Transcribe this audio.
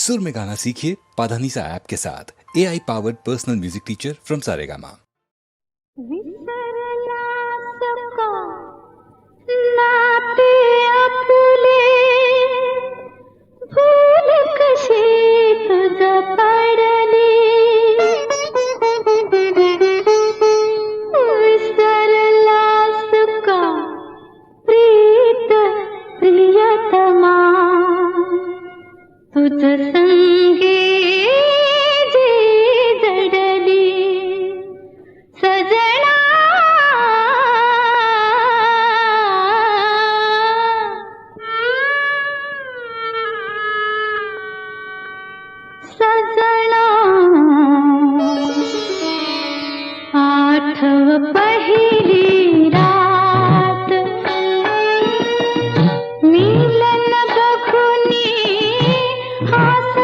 सुर में गाना सीखिए पाधानीसा ऐप के साथ AI powered personal music teacher from Saregama. विसरला सका नाते आपुले भूल कशी तुझ पडली विसरला सका प्रीत प्रियतमा तुझ संगे जी जडली सजना सजना आठव पहिली रात मिलन बघुनी हास